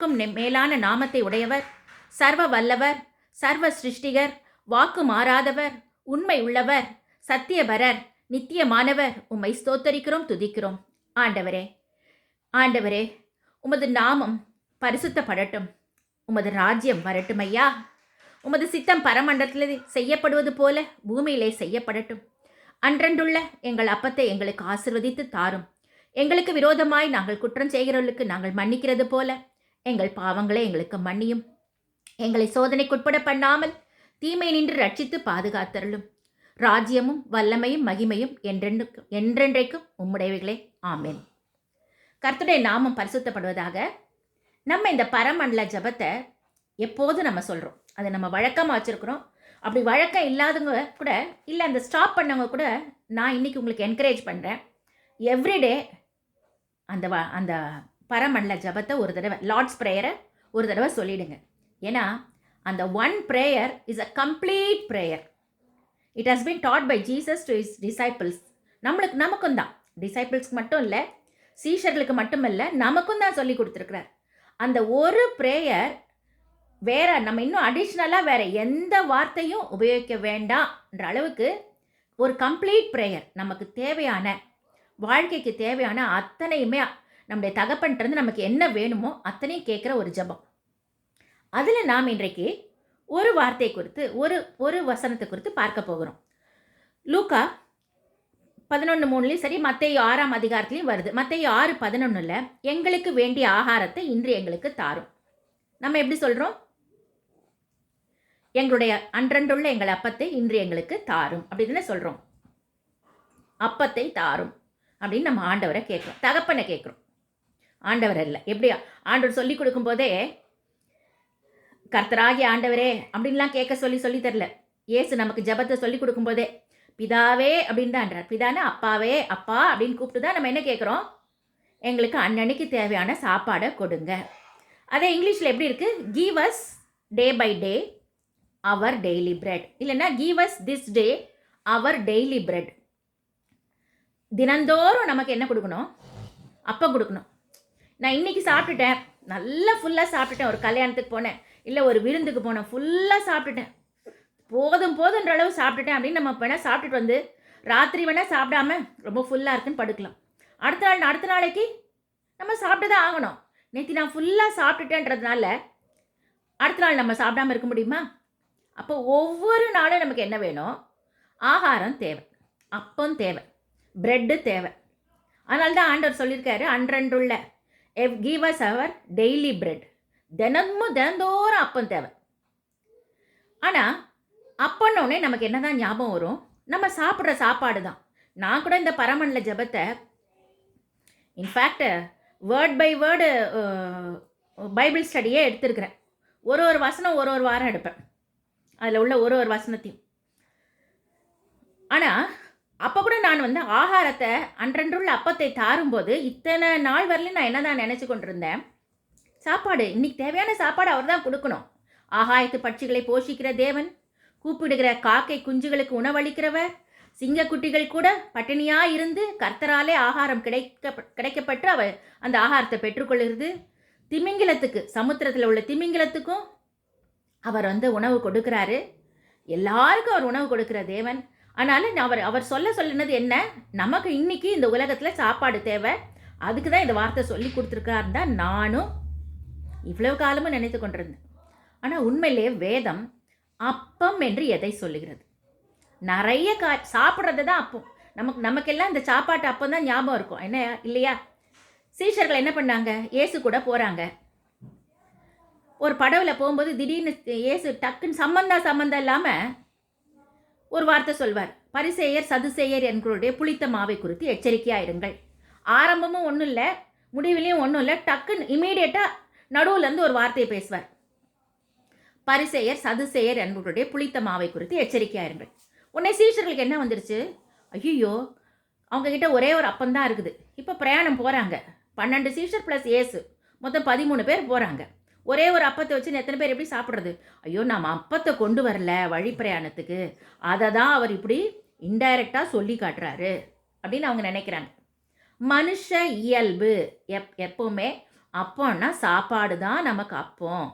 மேலான நாமத்தை உடையவர், சர்வ வல்லவர், சர்வ சிருஷ்டிகர், வாக்கு மாறாதவர், உண்மை உள்ளவர், சத்தியபரர், நித்தியமானவர். உம்மை ஸ்தோத்தரிக்கிறோம், துதிக்கிறோம். ஆண்டவரே, ஆண்டவரே, உமது நாமம் பரிசுத்தப்படட்டும். உமது ராஜ்யம் வரட்டும் ஐயா. உமது சித்தம் பரமண்டலத்தில் செய்யப்படுவது போல பூமியிலே செய்யப்படட்டும். அன்றன்றுள்ள எங்கள் அப்பத்தை எங்களுக்கு ஆசிர்வதித்து தாரும். எங்களுக்கு விரோதமாய் நாங்கள் குற்றம் செய்கிறவர்களுக்கு நாங்கள் மன்னிக்கிறது போல எங்கள் பாவங்களை எங்களுக்கு மன்னியும். எங்களை சோதனைக்குட்பட பண்ணாமல் தீமை நின்று ரட்சித்து பாதுகாத்தருளும். ராஜ்யமும் வல்லமையும் மகிமையும் என்றென்றைக்கும் உம்முடையவைகளே. ஆமென். கர்த்தருடைய நாமம் பரிசுத்தப்படுவதாக. நம்ம இந்த பரமண்டல ஜபத்தை எப்போதும் நம்ம சொல்கிறோம், அதை நம்ம வழக்கமாக வச்சுருக்குறோம். அப்படி வழக்கம் இல்லாதவங்க கூட, இல்லை அந்த ஸ்டாப் பண்ணவங்க கூட, நான் இன்றைக்கி உங்களுக்கு என்கரேஜ் பண்ணுறேன். எவ்ரிடே அந்த பரமண்டல ஜபத்தை ஒரு தடவை, லார்ட்ஸ் ப்ரேயரை ஒரு தடவை சொல்லிவிடுங்க. ஏன்னா அந்த one prayer is a complete prayer. It has been taught by Jesus to his disciples. நமக்கும் தான், டிசைபிள்ஸ்க்கு மட்டும் இல்லை, சீஷர்களுக்கு மட்டும் இல்லை, நமக்கும் தான் சொல்லி கொடுத்துருக்கிறார். அந்த ஒரு ப்ரேயர் வேற நம்ம இன்னும் அடிஷ்னலாக வேறு எந்த வார்த்தையும் உபயோகிக்க வேண்டாம்ன்ற அளவுக்கு ஒரு கம்ப்ளீட் ப்ரேயர். நமக்கு தேவையான, வாழ்க்கைக்கு தேவையான அத்தனையுமே நம்முடைய தகப்பன்றது நமக்கு என்ன வேணுமோ அத்தனையும் கேட்குற ஒரு ஜபம். அதில் நாம் இன்றைக்கு ஒரு வார்த்தை குறித்து, ஒரு வசனத்தை குறித்து பார்க்க போகிறோம். லூக்கா 11:3 சரி, மத்தேயு 6ஆம் அதிகாரத்துலையும் வருது. மத்தேயு 6:11 எங்களுக்கு வேண்டிய ஆகாரத்தை இன்று எங்களுக்கு தாரும். நம்ம எப்படி சொல்கிறோம்? எங்களுடைய அன்றன்றுள்ள எங்கள் அப்பத்தை இன்று எங்களுக்கு தாரும் அப்படின்னு சொல்கிறோம். அப்பத்தை தாரும் அப்படின்னு நம்ம ஆண்டவரை கேட்குறோம், தகப்பனை கேட்குறோம், ஆண்டவர் இல்லை. எப்படியா ஆண்டவர் சொல்லி கொடுக்கும் போதே கர்த்தராகிய ஆண்டவரே அப்படின்லாம் கேட்க சொல்லி தரல. இயேசு நமக்கு ஜபத்தை சொல்லி கொடுக்கும்போதே பிதாவே அப்படின்னு தான்றார். பிதானா அப்பாவே, அப்பா அப்படின்னு கூப்பிட்டு தான் நம்ம என்ன கேட்குறோம்? எங்களுக்கு அன்னன்னைக்கு தேவையான சாப்பாடை கொடுங்க. அதே இங்கிலீஷில் எப்படி இருக்குது? Give us day by day our daily bread, இல்லைன்னா give us this day our daily bread. தினந்தோறும் நமக்கு என்ன கொடுக்கணும்? அப்பம் கொடுக்கணும். நான் இன்றைக்கி சாப்பிட்டுட்டேன், நல்லா ஃபுல்லாக சாப்பிட்டுட்டேன், ஒரு கல்யாணத்துக்கு போனேன், இல்லை ஒரு விருந்துக்கு போனேன், ஃபுல்லாக சாப்பிட்டுட்டேன், போதுன்ற அளவு சாப்பிட்டுட்டேன் அப்படின்னு நம்ம வேணால் சாப்பிட்டுட்டு வந்து ராத்திரி வேணால் சாப்பிடாம ரொம்ப ஃபுல்லாக இருக்குன்னு படுக்கலாம். அடுத்த நாளைக்கு நம்ம சாப்பிட்டு தான் ஆகணும். நேற்று நான் ஃபுல்லாக சாப்பிட்டுட்டேன்றதுனால அடுத்த நாள் நம்ம சாப்பிடாமல் இருக்க முடியுமா? அப்போ ஒவ்வொரு நாளும் நமக்கு என்ன வேணும்? ஆகாரம் தேவை, அப்பம் தேவை, பிரெட்டு தேவை. அதனால தான் ஆண்டவர் சொல்லியிருக்காரு, அன்றன்றுள்ள கிவ் அஸ் அவர் டெய்லி பிரெட். தினந்தோறும் அப்பம் தேவை. ஆனால் அப்பன்னொன்னே நமக்கு என்ன தான் ஞாபகம் வரும்? நம்ம சாப்பிட்ற சாப்பாடு தான். நான் கூட இந்த பரமண்டல ஜபத்தை in fact word by word Bible ஸ்டடியே எடுத்துருக்கிறேன். ஒரு வசனம் ஒரு வாரம் எடுப்பேன், அதில் உள்ள ஒரு வசனத்தையும். ஆனால் அப்போ கூட நான் ஆகாரத்தை, அன்றன்றுள்ள அப்பத்தை தாரும்போது இத்தனை நாள் வரலையும் நான் என்ன தான் நினச்சி கொண்டிருந்தேன்? சாப்பாடு, இன்னைக்கு தேவையான சாப்பாடு அவர் தான் கொடுக்கணும். ஆகாயத்து பட்சிகளை போஷிக்கிற தேவன், கூப்பிடுகிற காக்கை குஞ்சுகளுக்கு உணவளிக்கிறவர், சிங்கக்குட்டிகள் கூட பட்டினியாக இருந்து கர்த்தராலே ஆகாரம் கிடைக்கப்பட்டு அவர் அந்த ஆகாரத்தை பெற்றுக்கொள்கிறது. திமிங்கிலத்துக்கு, சமுத்திரத்தில் உள்ள திமிங்கிலத்துக்கும் அவர் உணவு கொடுக்குறாரு. எல்லாருக்கும் அவர் உணவு கொடுக்குற தேவன். ஆனாலும் அவர் சொல்லினது என்ன? நமக்கு இன்னைக்கு இந்த உலகத்தில் சாப்பாடு தேவை, அதுக்கு தான் இந்த வார்த்தை சொல்லி கொடுத்துருக்காருன்னு தான் நானும் இவ்வளவு காலமும் நினைத்து கொண்டிருந்தேன். ஆனால் உண்மையிலேயே வேதம் அப்பம் என்று எதை சொல்லுகிறது? நிறைய சாப்பிட்றது தான் அப்பம். நமக்கெல்லாம் இந்த சாப்பாட்டு அப்பம் தான் ஞாபகம் இருக்கும், என்ன இல்லையா? சீஷர்கள் என்ன பண்ணாங்க? இயேசு கூட போகிறாங்க. ஒரு படவில் போகும்போது திடீர்னு இயேசு டக்குன்னு சம்மந்தம் இல்லாமல் ஒரு வார்த்தை சொல்வார். பரிசேயர் சதுசேயர் என்களுடைய புளித்த மாவை குறித்து எச்சரிக்கையாக இருங்கள். ஆரம்பமும் ஒன்றும் இல்லை, முடிவிலையும் ஒன்றும் இல்லை, டக்குன்னு இமீடியட்டாக நடுவுலேருந்து ஒரு வார்த்தையை பேசுவார். பரிசேயர் சதுசேயர் என்களுடைய புளித்த மாவை குறித்து எச்சரிக்கையாக இருங்கள். உடனே சீஷர்களுக்கு என்ன வந்துருச்சு? ஐயோ, அவங்கக்கிட்ட ஒரே ஒரு அப்பந்தான் இருக்குது. இப்போ பிரயாணம் போகிறாங்க, 12 சீஷர் ப்ளஸ் இயேசு, மொத்தம் 13 பேர் போகிறாங்க. ஒரே ஒரு அப்பத்தை வச்சு எத்தனை பேர் எப்படி சாப்பிட்றது? ஐயோ, நம்ம அப்பத்தை கொண்டு வரல வழி பிரயாணத்துக்கு, அதை தான் அவர் இப்படி இன்டைரக்டாக சொல்லி காட்டுறாரு அப்படின்னு அவங்க நினைக்கிறாங்க. மனுஷ இயல்பு எப்போவுமே அப்போன்னா சாப்பாடு தான் நமக்கு அப்பம்,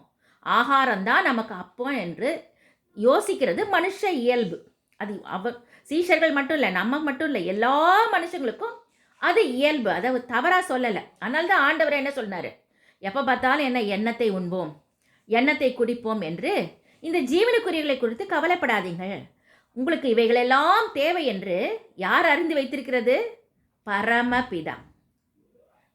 ஆகாரம் தான் நமக்கு அப்பம் என்று யோசிக்கிறது மனுஷ இயல்பு. அது சீஷர்கள் மட்டும் இல்லை, நம்ம மட்டும் இல்லை, எல்லா மனுஷங்களுக்கும் அது இயல்பு. அதை தவறாக சொல்லலை. அதனால தான் ஆண்டவர் என்ன சொன்னார், எப்போ பார்த்தாலும் என்ன எண்ணத்தை உண்போம், எண்ணத்தை குடிப்போம் என்று. இந்த ஜீவனுக்குரியவர்களை குறித்து கவலைப்படாதீங்கள், உங்களுக்கு இவைகளெல்லாம் தேவை என்று யார் அறிந்து வைத்திருக்கிறது? பரமபிதா.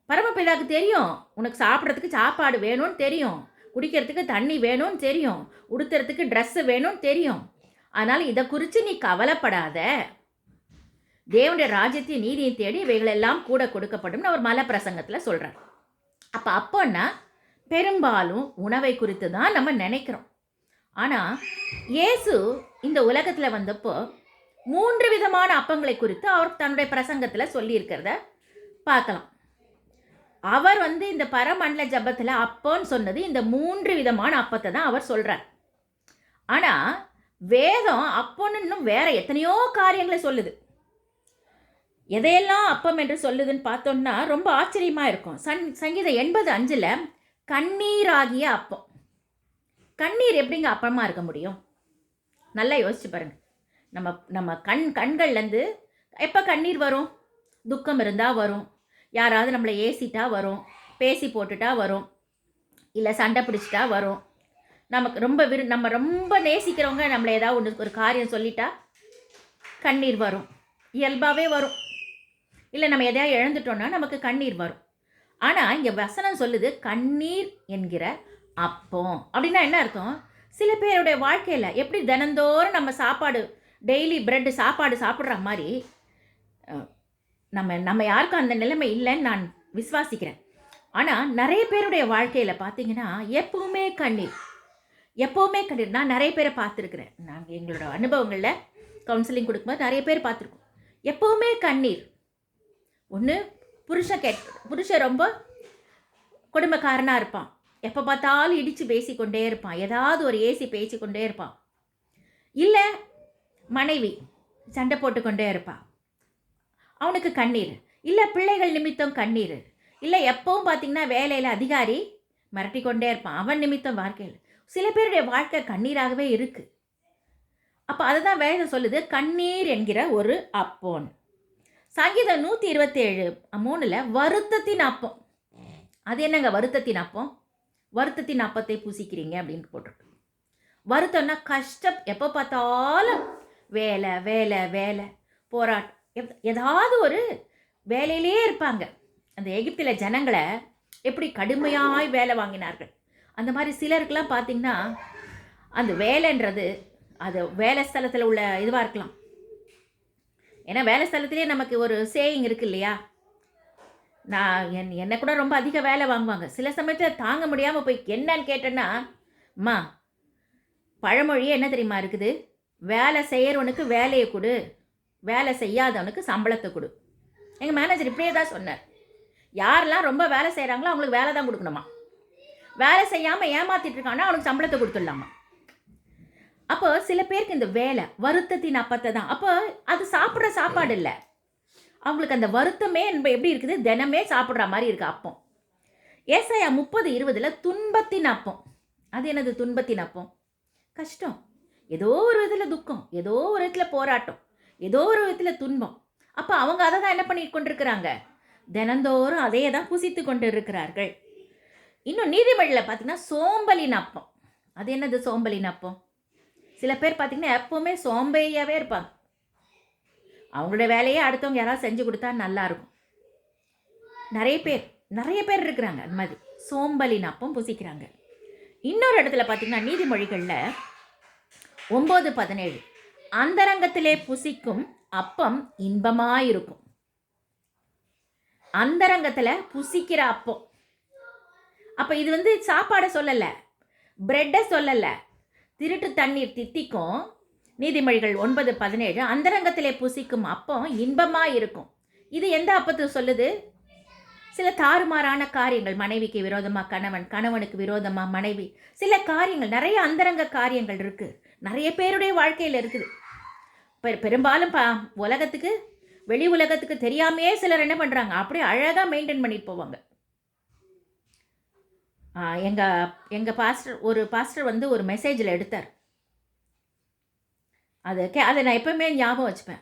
பரமபிதாவுக்கு தெரியும் உனக்கு சாப்பிட்றதுக்கு சாப்பாடு வேணும்னு தெரியும், குடிக்கிறதுக்கு தண்ணி வேணும்னு தெரியும், உடுத்துறதுக்கு ட்ரெஸ்ஸு வேணும்னு தெரியும். அதனால் இதை குறித்து நீ கவலைப்படாத, தேவனுடைய ராஜ்யத்தையும் நீதியை தேடி இவைகளெல்லாம் கூட கொடுக்கப்படும் அவர் மலை பிரசங்கத்தில் சொல்கிறார். அப்போன்னா பெரும்பாலும் உணவை குறித்து தான் நம்ம நினைக்கிறோம். ஆனால் இயேசு இந்த உலகத்தில் வந்தப்போ 3 விதமான அப்பங்களை குறித்து அவர் தன்னுடைய பிரசங்கத்தில் சொல்லியிருக்கிறத பார்க்கலாம். அவர் இந்த பரமண்டல ஜபத்தில் அப்போன்னு சொன்னது இந்த 3 விதமான அப்பத்தை தான் அவர் சொல்கிறார். ஆனால் வேதம் அப்போன்னு இன்னும் வேற எத்தனையோ காரியங்களை சொல்லுது. எதையெல்லாம் அப்பம் என்று சொல்லுதுன்னு பார்த்தோம்னா ரொம்ப ஆச்சரியமாக இருக்கும். சங்கீதம் 80:5 கண்ணீராகிய அப்பம். கண்ணீர் எப்படிங்க அப்பமாக இருக்க முடியும்? நல்லா யோசிச்சு பாருங்க. நம்ம கண்கள்லேருந்து எப்போ கண்ணீர் வரும்? துக்கம் இருந்தால் வரும், யாராவது நம்மளை ஏசிட்டா வரும், பேசி போட்டுட்டா வரும், இல்லை சண்டை பிடிச்சிட்டா வரும், நமக்கு நம்ம ரொம்ப நேசிக்கிறவங்க நம்மளை ஏதாவது ஒரு காரியம் சொல்லிட்டா கண்ணீர் வரும், இயல்பாகவே வரும். இல்லை நம்ம எதையாவது இழந்துட்டோன்னா நமக்கு கண்ணீர் வரும். ஆனால் இங்கே வசனம் சொல்லுது கண்ணீர் என்கிற அப்பம். அப்படின்னா என்ன அர்த்தம்? சில பேருடைய வாழ்க்கையில் எப்படி தினந்தோறும் நம்ம சாப்பாடு, டெய்லி பிரெட்டு சாப்பாடு சாப்பிட்ற மாதிரி நம்ம யாருக்கும் அந்த நிலைமை இல்லைன்னு நான் விசுவாசிக்கிறேன். ஆனால் நிறைய பேருடைய வாழ்க்கையில் பார்த்தீங்கன்னா எப்பவுமே கண்ணீர். நான் நிறைய பேரை பார்த்துருக்குறேன். நாங்கள் எங்களோட அனுபவங்களில் கவுன்சிலிங் கொடுக்கும்போது நிறைய பேர் பார்த்துருக்கோம். எப்பவுமே கண்ணீர். ஒன்று புருஷன் ரொம்ப குடும்பக்காரனாக இருப்பான், எப்போ பார்த்தாலும் இடித்து பேசிக்கொண்டே இருப்பான், ஏதாவது ஒரு ஏசி பேசிக்கொண்டே இருப்பான். இல்லை மனைவி சண்டை போட்டுக்கொண்டே இருப்பான், அவனுக்கு கண்ணீர். இல்லை பிள்ளைகள் நிமித்தம் கண்ணீர். இல்லை எப்பவும் பார்த்திங்கன்னா வேலையில் அதிகாரி மிரட்டி கொண்டே இருப்பான், அவன் நிமித்தம் வாழ்க்கையில். சில பேருடைய வாழ்க்கை கண்ணீராகவே இருக்குது. அப்போ அதை தான் வேதம் சொல்லுது கண்ணீர் என்கிற ஒரு அப்போன். சங்கீதம் 127:3 வருத்தத்தின் அப்பம். அது என்னங்க வருத்தத்தின் அப்பம்? வருத்தத்தின் அப்பத்தை பூசிக்கிறீங்க அப்படின்னு போட்டிருக்கு. வருத்தம்னா கஷ்டம், எப்போ பார்த்தாலும் வேலை வேலை வேலை, போராட்டம், ஏதாவது ஒரு வேலையிலே இருப்பாங்க. அந்த எகிப்தில் ஜனங்களை எப்படி கடுமையாய் வேலை வாங்கினார்கள், அந்த மாதிரி சிலருக்கெல்லாம் பார்த்திங்கன்னா அந்த வேலைன்றது அது வேலை ஸ்தலத்தில் உள்ள இதுவாக இருக்கலாம். ஏன்னா வேலை ஸ்தலத்திலே நமக்கு ஒரு சேயிங் இருக்குது இல்லையா, என்னை கூட ரொம்ப அதிக வேலை வாங்குவாங்க. சில சமயத்தில் தாங்க முடியாமல் போய் என்னன்னு கேட்டேன்னா, அம்மா பழமொழியே என்ன தெரியுமா இருக்குது, வேலை செய்கிறவனுக்கு வேலையை கொடு, வேலை செய்யாதவனுக்கு சம்பளத்தை கொடு. எங்கள் மேனேஜர் இப்படியே தான் சொன்னார். யாரெல்லாம் ரொம்ப வேலை செய்கிறாங்களோ அவங்களுக்கு வேலை தான் கொடுக்கணுமா, வேலை செய்யாமல் ஏமாற்றிட்டு இருக்கான்னா அவனுக்கு சம்பளத்தை கொடுத்துடலாமா. அப்போ சில பேருக்கு இந்த வேலை வருத்தத்தின் அப்பத்தை தான். அப்போ அது சாப்பிட்ற சாப்பாடு இல்லை, அவங்களுக்கு அந்த வருத்தமே எப்படி இருக்குது, தினமே சாப்பிட்ற மாதிரி இருக்குது அப்பம். ஏசாயா 30:20 துன்பத்தின் அப்பம். அது என்னது துன்பத்தின் அப்பம்? கஷ்டம், ஏதோ ஒரு விதத்தில் துக்கம், ஏதோ ஒரு விதத்தில் போராட்டம், ஏதோ ஒரு விதத்தில் துன்பம். அப்போ அவங்க அதை தான் என்ன பண்ணி கொண்டிருக்கிறாங்க, தினந்தோறும் அதையே தான் புசித்து கொண்டு இருக்கிறார்கள். இன்னும் நீதிமொழியில் பார்த்தீங்கன்னா சோம்பலின் அப்பம். அது என்னது சோம்பலின் அப்பம்? சில பேர் பார்த்திங்கன்னா எப்போவுமே சோம்பேறியாகவே இருப்பாங்க, அவங்களோட வேலையே அடுத்தவங்க யாராவது செஞ்சு கொடுத்தா நல்லாயிருக்கும். நிறைய பேர் இருக்கிறாங்க அந்த மாதிரி சோம்பலின் அப்பம் புசிக்கிறாங்க. இன்னொரு இடத்துல பார்த்திங்கன்னா நீதிமொழிகளில் 9:17 அந்தரங்கத்திலே புசிக்கும் அப்பம் இன்பமாயிருக்கும். அந்தரங்கத்தில் புசிக்கிற அப்பம். அப்போ இது சாப்பாடை சொல்லலை, பிரெட்டை சொல்லலை, திருட்டு தண்ணீர் தித்திக்கும். நீதிமொழிகள் 9:17 அந்தரங்கத்திலே புசிக்கும் அப்பம் இன்பமாக இருக்கும். இது எந்த அப்பத்தை சொல்லுது? சில தாறுமாறான காரியங்கள், மனைவிக்கு விரோதமாக கணவன், கணவனுக்கு விரோதமாக மனைவி, சில காரியங்கள், நிறைய அந்தரங்க காரியங்கள் இருக்குது, நிறைய பேருடைய வாழ்க்கையில் இருக்குது. பெரும்பாலும் உலகத்துக்கு, வெளி உலகத்துக்கு தெரியாமையே சிலர் என்ன பண்ணுறாங்க, அப்படியே அழகாக மெயின்டைன் பண்ணிட்டு போவாங்க. எங்கள் பாஸ்டர் வந்து ஒரு மெசேஜில் எடுத்தார். அதை நான் எப்பவுமே ஞாபகம் வச்சுப்பேன்.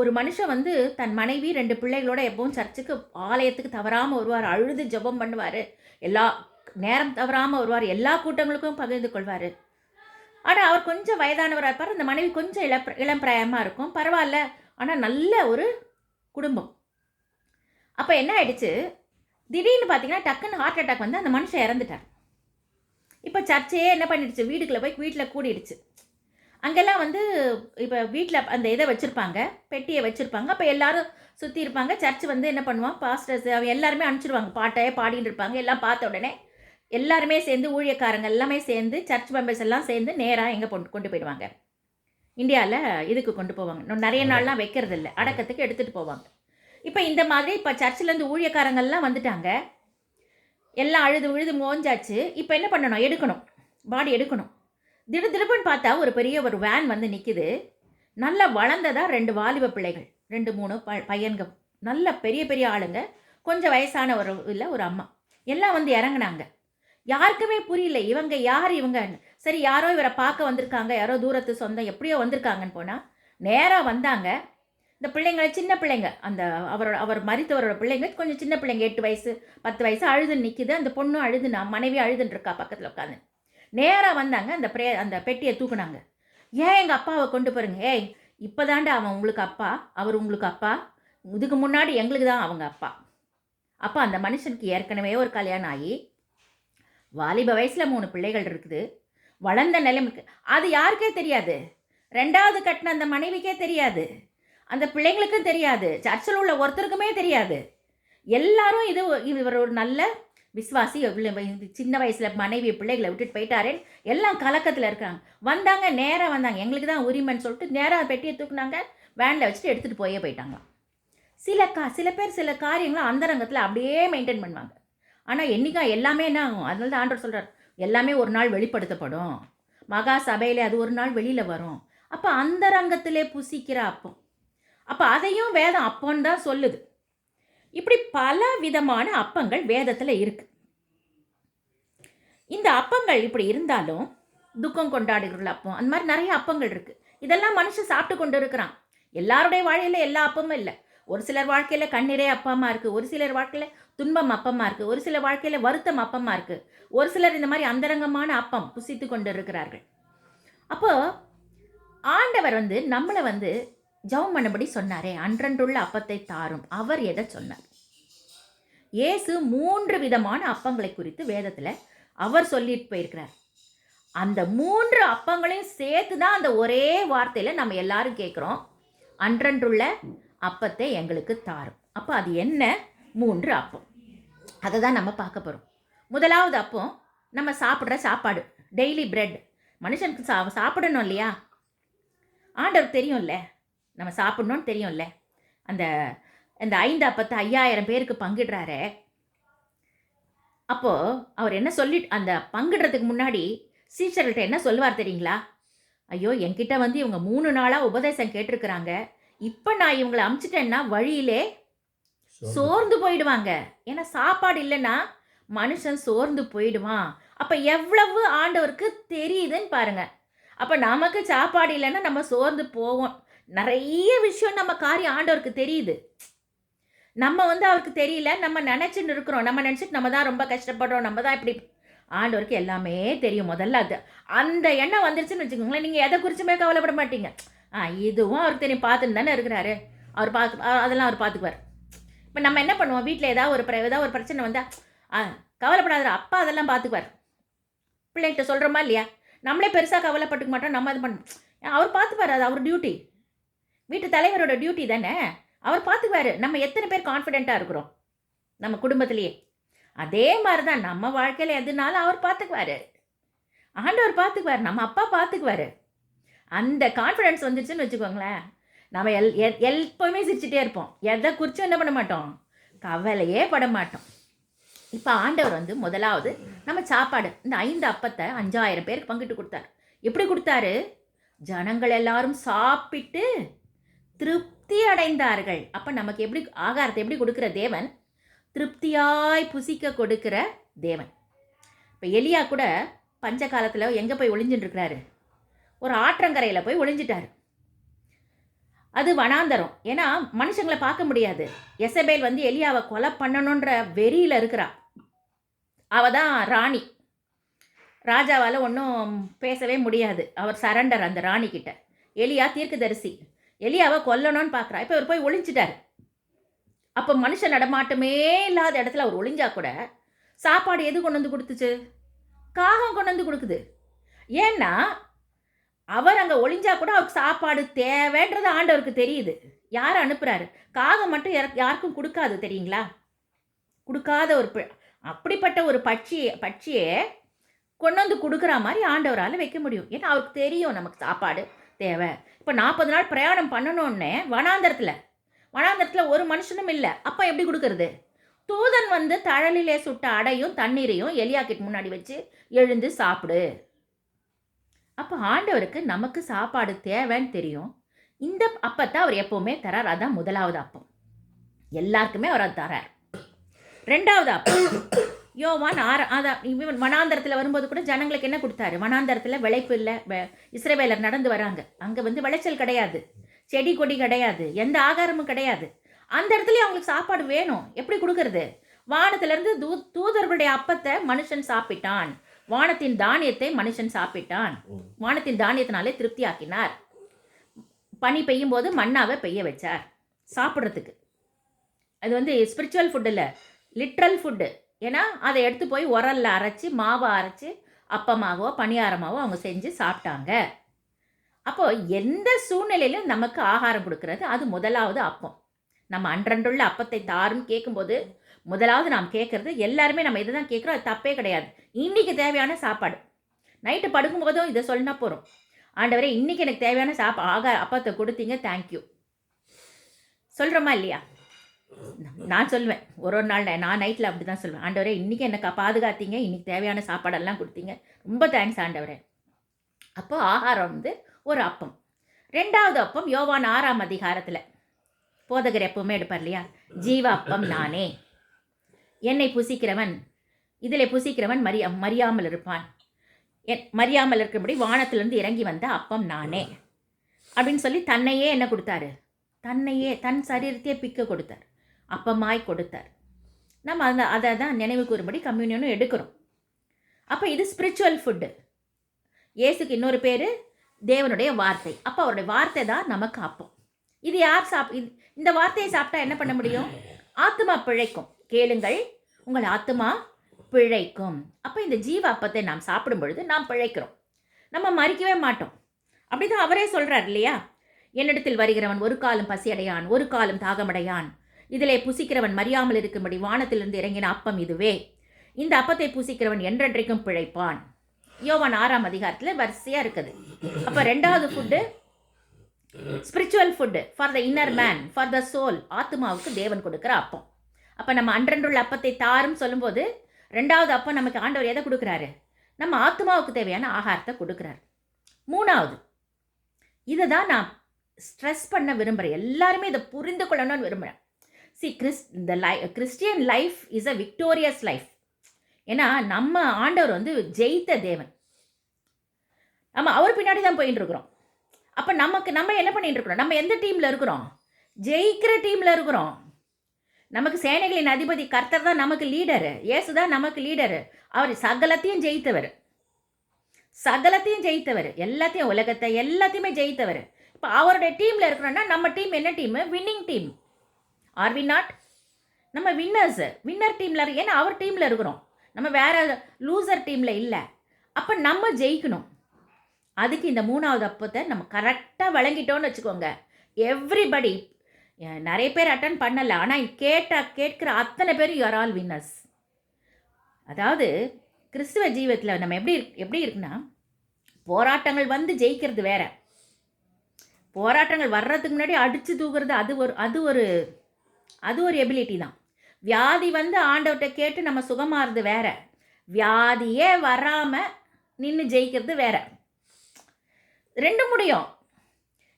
ஒரு மனுஷன் வந்து தன் மனைவி 2 பிள்ளைகளோட எப்பவும் சர்ச்சுக்கு ஆலயத்துக்கு தவறாமல் வருவார். அழுது ஜெபம் பண்ணுவார். எல்லா நேரம் தவறாமல் வருவார். எல்லா கூட்டங்களுக்கும் பகிர்ந்து கொள்வார். ஆனால் அவர் கொஞ்சம் வயதானவராக இருப்பார். அந்த மனைவி கொஞ்சம் இளம் பிராயமாக இருக்கும். பரவாயில்ல, ஆனால் நல்ல ஒரு குடும்பம். அப்போ என்ன ஆயிடுச்சு, திடீர்னு பார்த்தீங்கன்னா டக்குன்னு ஹார்ட் அட்டாக் வந்து அந்த மனுஷன் இறந்துட்டார். இப்போ சர்ச்சையே என்ன பண்ணிடுச்சு, வீட்டுக்குள்ளே போய் வீட்டில் கூடிடுச்சு. அங்கெல்லாம் வந்து இப்போ வீட்டில் அந்த இதை வச்சுருப்பாங்க, பெட்டியை வச்சுருப்பாங்க. அப்போ எல்லோரும் சுற்றி இருப்பாங்க. சர்ச்சு வந்து என்ன பண்ணுவான், பாஸ்டர்ஸ் எல்லாருமே அனுப்பிச்சிடுவாங்க. பாட்டையே பாடின்னு இருப்பாங்க. எல்லாம் பார்த்த உடனே எல்லாருமே சேர்ந்து, ஊழியக்காரங்க எல்லாமே சேர்ந்து, சர்ச் மெம்பர்ஸ் எல்லாம் சேர்ந்து நேராக எங்கே கொண்டு போயிடுவாங்க, இந்தியாவில் இதுக்கு கொண்டு போவாங்க. நிறைய நாள்லாம் வைக்கிறது இல்லை, அடக்கத்துக்கு எடுத்துகிட்டு போவாங்க. இப்போ இந்த மாதிரி இப்போ சர்ச்சிலேருந்து ஊழியக்காரங்கள்லாம் வந்துட்டாங்க. எல்லாம் அழுது விழுது மோஞ்சாச்சு. இப்போ என்ன பண்ணணும், எடுக்கணும், பாடி எடுக்கணும். திடுப்புன்னு பார்த்தா ஒரு பெரிய ஒரு வேன் வந்து நிற்கிது. நல்லா வளர்ந்ததா 2 வாலிப பிள்ளைகள், 2 3 பையன்கள், நல்ல பெரிய பெரிய ஆளுங்க, கொஞ்சம் வயசான ஒரு அம்மா எல்லாம் வந்து இறங்குனாங்க. யாருக்குமே புரியல இவங்க யார் இவங்கன்னு. சரி, யாரோ இவரை பார்க்க வந்திருக்காங்க, யாரோ தூரத்து சொந்தம் எப்படியோ வந்திருக்காங்கன்னு போனால் நேராக வந்தாங்க. இந்த பிள்ளைங்களை, சின்ன பிள்ளைங்க, அந்த அவர் மரித்தவரோட பிள்ளைங்க கொஞ்சம் சின்ன பிள்ளைங்க, 8 வயசு 10 வயசு, அழுதுன்னு நிற்கிது. அந்த பொண்ணும் அழுதுனா, மனைவி அழுதுன்னு இருக்கா பக்கத்தில் உட்காந்து. நேராக வந்தாங்க. அந்த பெட்டியை தூக்குனாங்க. ஏன் எங்கள் அப்பாவை கொண்டு போகிறீங்க? ஏய், இப்போ தாண்டா அவன் உங்களுக்கு அப்பா, அவர் உங்களுக்கு அப்பா, இதுக்கு முன்னாடி எங்களுக்கு தான் அவங்க அப்பா. அப்போ அந்த மனுஷனுக்கு ஏற்கனவே ஒரு கல்யாணம் ஆகி வாலிப வயசில் 3 பிள்ளைகள் இருக்குது. வளர்ந்த நிலைமைக்கு அது யாருக்கே தெரியாது. 2வது கட்டின அந்த மனைவிக்கே தெரியாது, அந்த பிள்ளைங்களுக்கும் தெரியாது, சர்ச்சில் உள்ள ஒருத்தருக்குமே தெரியாது. எல்லாரும் இவர் ஒரு நல்ல விஸ்வாசி, சின்ன வயசில் மனைவி பிள்ளைகளை விட்டுட்டு போயிட்டாரேன்னு எல்லாம் கலக்கத்தில் இருக்காங்க. வந்தாங்க, நேராக வந்தாங்க, எங்களுக்கு தான் உரிமைன்னு சொல்லிட்டு நேராக பெட்டியை தூக்குனாங்க, வேனில் வச்சுட்டு எடுத்துகிட்டு போயிட்டாங்க. சில பேர் சில காரியங்களை அந்தரங்கத்தில் அப்படியே மெயின்டைன் பண்ணுவாங்க. ஆனால் என்றைக்கா எல்லாமே என்ன ஆகும், அதனால தான் ஆண்டவர் சொல்கிறார், எல்லாமே ஒரு நாள் வெளிப்படுத்தப்படும், மகா சபையிலே அது ஒரு நாள் வெளியில் வரும். அப்போ அந்தரங்கத்திலே புசிக்கிற அப்பம், அப்போ அதையும் வேதம் அப்போன்னு தான் சொல்லுது. இப்படி பல விதமான அப்பங்கள் வேதத்தில் இருக்கு. இந்த அப்பங்கள் இப்படி இருந்தாலும் துக்கம் கொண்டாடுகிற அப்பம், அந்த மாதிரி நிறைய அப்பங்கள் இருக்கு. இதெல்லாம் மனுஷன் சாப்பிட்டு கொண்டு இருக்கிறான். எல்லாருடைய வாழ்க்கையில் எல்லா அப்பமும் இல்லை. ஒரு சிலர் வாழ்க்கையில் கண்ணீரே அப்பமாக இருக்குது, ஒரு சிலர் வாழ்க்கையில் துன்பம் அப்பமாக இருக்குது, ஒரு சிலர் வாழ்க்கையில் வருத்தம் அப்பமாக இருக்குது, ஒரு சிலர் இந்த மாதிரி அந்தரங்கமான அப்பம் புசித்து கொண்டு இருக்கிறார்கள். அப்போ ஆண்டவர் வந்து நம்மளை வந்து ஜெபம் பண்ணபடி சொன்னாரே, அன்றன்றுள்ள அப்பத்தை தாரும். அவர் எதை சொன்னார்? இயேசு 3 விதமான அப்பங்களை குறித்து வேதத்தில் அவர் சொல்லிட்டு போயிருக்கிறார். அந்த 3 அப்பங்களையும் சேர்த்து தான் அந்த ஒரே வார்த்தையில் நம்ம எல்லாரும் கேட்குறோம், அன்றன்றுள்ள அப்பத்தை எங்களுக்கு தாரும். அப்போ அது என்ன 3 அப்பம், அதை தான் நம்ம பார்க்க போகிறோம். முதலாவது அப்பம் நம்ம சாப்பிட்ற சாப்பாடு, டெய்லி பிரெட். மனுஷனுக்கு சாப்பிடணும் இல்லையா, ஆண்டவருக்கு தெரியும்ல, நம்ம சாப்பிட்ணுன்னு தெரியும்ல. அந்த 5 அப்பத்தை 5000 பேருக்கு பங்கிடுறாரு. அப்போது அவர் என்ன அந்த பங்கிடுறதுக்கு முன்னாடி சீஷர்கள்ட்ட என்ன சொல்லுவார் தெரியுங்களா? ஐயோ, என்கிட்ட வந்து இவங்க 3 நாளாக உபதேசம் கேட்டிருக்கிறாங்க, இப்போ நான் இவங்களை அமுச்சிட்டேன்னா வழியிலே சோர்ந்து போயிடுவாங்க. ஏன்னா சாப்பாடு இல்லைன்னா மனுஷன் சோர்ந்து போயிடுவான். அப்போ எவ்வளவு ஆண்டவருக்கு தெரியுதுன்னு பாருங்க. அப்போ நமக்கு சாப்பாடு இல்லைன்னா நம்ம சோர்ந்து போவோம். நிறைய விஷயம் நம்ம காரியம் ஆண்டவருக்கு தெரியுது, நம்ம வந்து அவருக்கு தெரியல, நம்ம நினச்சின்னு இருக்கிறோம். நம்ம நினச்சிட்டு நம்ம தான் ரொம்ப கஷ்டப்படுறோம், நம்ம தான் இப்படி. ஆண்டவருக்கு எல்லாமே தெரியும். முதல்ல அந்த எண்ணம் வந்துருச்சுன்னு வச்சுக்கோங்களேன், நீங்கள் எதை குறிச்சுமே கவலைப்பட மாட்டீங்க. இதுவும் அவருக்கு தெரியும், பார்த்துன்னு தானே இருக்கிறாரு, அவர் அதெல்லாம் அவர் பார்த்துக்குவார். இப்போ நம்ம என்ன பண்ணுவோம், வீட்டில் ஏதாவது ஒரு பிரச்சனை வந்தால் கவலைப்படாத அப்பா அதெல்லாம் பார்த்துக்குவார். பிள்ளைகிட்ட சொல்கிறோமா இல்லையா? நம்மளே பெருசாக கவலைப்பட்டுக்க மாட்டோம், நம்ம இது பண்ணணும். அவர் பார்த்துப்பார், அது அவர் டியூட்டி, வீட்டு தலைவரோட டியூட்டி தானே, அவர் பார்த்துக்குவார். நம்ம எத்தனை பேர் கான்ஃபிடென்ட்டாக இருக்கிறோம் நம்ம குடும்பத்திலேயே? அதே மாதிரி தான் நம்ம வாழ்க்கையில் எதுனாலும் அவர் பார்த்துக்குவார், ஆண்டவர் பார்த்துக்குவார், நம்ம அப்பா பார்த்துக்குவார். அந்த கான்ஃபிடென்ஸ் வந்துருச்சுன்னு வச்சுக்கோங்களேன், நம்ம எப்போவுமே சிரிச்சுட்டே இருப்போம், எதை குறிச்சும் என்ன பண்ண மாட்டோம், கவலையே பட மாட்டோம். இப்போ ஆண்டவர் வந்து முதலாவது நம்ம சாப்பாடு, இந்த 5 அப்பத்தை 5000 பேருக்கு பங்கிட்டு கொடுத்தார். எப்படி கொடுத்தாரு? ஜனங்கள் எல்லாரும் சாப்பிட்டு திருப்தி அடைந்தார்கள். அப்போ நமக்கு எப்படி ஆகாரத்தை எப்படி கொடுக்குற தேவன்? திருப்தியாய் புசிக்க கொடுக்கிற தேவன். இப்போ எலியா கூட பஞ்ச காலத்தில் எங்கே போய் ஒளிஞ்சுட்டு இருக்கிறாரு? ஒரு ஆற்றங்கரையில் போய் ஒளிஞ்சிட்டாரு. அது வனாந்தரம். ஏன்னா மனுஷங்களை பார்க்க முடியாது. எசபேல் வந்து எலியாவை கொலை பண்ணணுன்ற வெறியில் இருக்கிறா. அவ தான் ராணி. ராஜாவால் ஒன்றும் பேசவே முடியாது. அவர் சரண்டர் அந்த ராணி கிட்ட. எலியா தீர்க்கதரிசி. எலியாவை கொல்லணும்னு பார்க்குறா. இப்போ அவர் போய் ஒளிஞ்சிட்டார். அப்போ மனுஷன் நடமாட்டமே இல்லாத இடத்துல அவர் ஒளிஞ்சா கூட சாப்பாடு எது கொண்டு வந்து கொடுத்துச்சு? காகம் கொண்டு வந்து கொடுக்குது. ஏன்னா அவர் அங்கே ஒளிஞ்சா கூட அவருக்கு சாப்பாடு தேவைன்றது ஆண்டவருக்கு தெரியுது. யார் அனுப்புகிறாரு? காகம் மட்டும் யாருக்கும் கொடுக்காது, தெரியுங்களா? கொடுக்காத ஒரு அப்படிப்பட்ட ஒரு பட்சியை கொண்டு வந்து கொடுக்குற மாதிரி ஆண்டவரால் வைக்க முடியும். ஏன்னா அவருக்கு தெரியும் நமக்கு சாப்பாடு தேவை. இப்போ 40 நாள் பிரயாணம் பண்ணணுன்னே வனாந்தரத்தில் ஒரு மனுஷனும் இல்லை. அப்போ எப்படி கொடுக்கறது? தூதன் வந்து தழலிலே சுட்ட அடையும் தண்ணீரையும் எலியாக்கிட்ட முன்னாடி வச்சு எழுந்து சாப்பிடு. அப்போ ஆண்டவருக்கு நமக்கு சாப்பாடு தேவைன்னு தெரியும். இந்த அப்பத்தை அவர் எப்போவுமே தரார். அதான் முதலாவது அப்பம். எல்லாருக்குமே அவர் அது தரார். ரெண்டாவது அப்பம் யோவான் அதான் வனாந்தரத்தில் வரும்போது கூட ஜனங்களுக்கு என்ன கொடுத்தாரு? வனாந்தரத்தில் விளைப்பு இல்லை. இஸ்ரவேலர் நடந்து வராங்க. அங்கே வந்து விளைச்சல் கிடையாது, செடி கொடி கிடையாது, எந்த ஆகாரமும் கிடையாது. அந்த இடத்துல அவங்களுக்கு சாப்பாடு வேணும். எப்படி கொடுக்கறது? வானத்திலிருந்து தூதர்களுடைய அப்பத்தை மனுஷன் சாப்பிட்டான். வானத்தின் தானியத்தை மனுஷன் சாப்பிட்டான். வானத்தின் தானியத்தினாலே திருப்தி ஆக்கினார். பனி பெய்யும் போது மண்ணாவை பெய்ய வச்சார் சாப்பிட்றதுக்கு. அது வந்து ஸ்பிரிச்சுவல் ஃபுட் இல்லை, லிட்ரல் ஃபுட்டு. ஏன்னா அதை எடுத்து போய் உரல்ல அரைச்சி மாவை அரைச்சி அப்பமாகவோ பணியாரமாகவோ அவங்க செஞ்சு சாப்பிட்டாங்க. அப்போது எந்த சூழ்நிலையிலும் நமக்கு ஆகாரம் கொடுக்கறது அது முதலாவது அப்பம். நம்ம அன்றன்றுள்ள அப்பத்தை தாரும் கேட்கும்போது முதலாவது நாம் கேட்குறது, எல்லாருமே நம்ம இதை தான் கேட்குறோம். அது தப்பே கிடையாது. இன்றைக்கி தேவையான சாப்பாடு. நைட்டு படுக்கும்போதும் இதை சொல்லினா போகிறோம், ஆண்டவரே இன்றைக்கி எனக்கு தேவையான அப்பத்தை கொடுத்தீங்க, தேங்க்யூ சொல்கிறோமா இல்லையா? நான் சொல்லுவேன், ஒரு நாள் நான் நைட்டில் அப்படி தான் சொல்லுவேன், ஆண்டவரே இன்றைக்கி எனக்கு பாதுகாத்தீங்க, இன்றைக்கி தேவையான சாப்பாடெல்லாம் கொடுத்தீங்க, ரொம்ப தேங்க்ஸ் ஆண்டவரே. அப்போ ஆகாரம் வந்து ஒரு அப்பம். ரெண்டாவது அப்பம் யோவான் 6ஆம் அதிகாரத்தில் போதகர் எப்பவுமே எடுப்பார் இல்லையா? ஜீவ அப்பம் நானே, என்னை புசிக்கிறவன் இதில் புசிக்கிறவன் மறியாமல் இருப்பான், மறியாமல் இருக்கும்படி வானத்திலிருந்து இறங்கி வந்த அப்பம் நானே அப்படின்னு சொல்லி தன்னையே என்ன கொடுத்தாரு? தன்னையே, தன் சரீரத்தையே பிக்க கொடுத்தார், அப்பமாய் கொடுத்தார். நம்ம அதை தான் நினைவு கூறும்படி கம்யூனியனும் எடுக்கிறோம். அப்போ இது ஸ்பிரிச்சுவல் ஃபுட்டு. இயேசுக்கு இன்னொரு பேர் தேவனுடைய வார்த்தை. அப்போ அவருடைய வார்த்தை தான் நமக்கு அப்பம். இது யார் இந்த வார்த்தையை சாப்பிட்டா என்ன பண்ண முடியும்? ஆத்மா பிழைக்கும். கேளுங்கள், உங்கள் ஆத்மா பிழைக்கும். அப்போ இந்த ஜீவ அப்பத்தை நாம் சாப்பிடும் பொழுது நாம் பிழைக்கிறோம், நம்ம மறிக்கவே மாட்டோம். அப்படி தான் அவரே சொல்கிறார் இல்லையா? என்னிடத்தில் வருகிறவன் ஒரு காலம் பசியடையான், ஒரு காலம் தாகமடையான், இதிலே புசிக்கிறவன் மறியாமல் இருக்கும்படி வானத்திலிருந்து இறங்கின அப்பம் இதுவே, இந்த அப்பத்தை புசிக்கிறவன் என்றென்றைக்கும் பிழைப்பான். யோவான் 6ஆம் அதிகாரத்தில் வரிசையாக இருக்குது. அப்போ ரெண்டாவது food spiritual food for the inner man, for the soul, ஆத்மாவுக்கு தேவன் கொடுக்குற அப்பம். அப்போ நம்ம அன்றன்றுள்ள அப்பத்தை தாரும் சொல்லும்போது ரெண்டாவது அப்பம் நமக்கு ஆண்டவர் எதை கொடுக்குறாரு? நம்ம ஆத்மாவுக்கு தேவையான ஆகாரத்தை கொடுக்குறாரு. மூணாவது, இதை தான் நான் ஸ்ட்ரெஸ் பண்ண விரும்புகிறேன், எல்லாருமே இதை புரிந்து கொள்ளணும்னு விரும்புகிறேன். Christian life is a victorious life. ஏன்னா நம்ம ஆண்டவர் வந்து ஜெயித்த தேவன். நம்ம அவர் பின்னாடி தான் போயிட்டு இருக்கிறோம். அப்போ நம்ம என்ன பண்ணிட்டு இருக்கிறோம்? நம்ம எந்த டீமில் இருக்கிறோம்? ஜெயிக்கிற டீமில் இருக்கிறோம். நமக்கு சேனைகளின் அதிபதி கர்த்தர் தான் நமக்கு லீடரு, இயேசு தான் நமக்கு லீடரு. அவர் சகலத்தையும் ஜெயித்தவர், எல்லாத்தையும், உலகத்தை எல்லாத்தையுமே ஜெயித்தவர். இப்போ அவருடைய டீமில் இருக்கிறோன்னா நம்ம டீம் என்ன team? Winning team. Are we not? நம்ம வின்னர் டீமில், ஏன்னா அவர் டீமில் இருக்கிறோம், நம்ம வேற லூசர் டீமில் இல்லை. அப்போ நம்ம ஜெயிக்கணும். அதுக்கு இந்த மூணாவது அப்பத்தை நம்ம கரெக்டாக வழங்கிட்டோன்னு வச்சுக்கோங்க. எவ்ரிபடி, நிறைய பேர் அட்டன் பண்ணலை, ஆனால் கேட்குற அத்தனை பேரும் யூஆர் ஆல் வின்னர்ஸ். அதாவது கிறிஸ்துவ ஜீவத்தில் நம்ம எப்படி இருக்குன்னா, போராட்டங்கள் வந்து ஜெயிக்கிறது வேற, போராட்டங்கள் வர்றதுக்கு முன்னாடி அடித்து தூக்குறது அது ஒரு எபிலிட்டி தான். வியாதி வந்து ஆண்டவர்கிட்ட கேட்டு நம்ம சுகமாகிறது வேற, வியாதியே வராமல் நின்று ஜெயிக்கிறது வேற. ரெண்டும் முடியும்.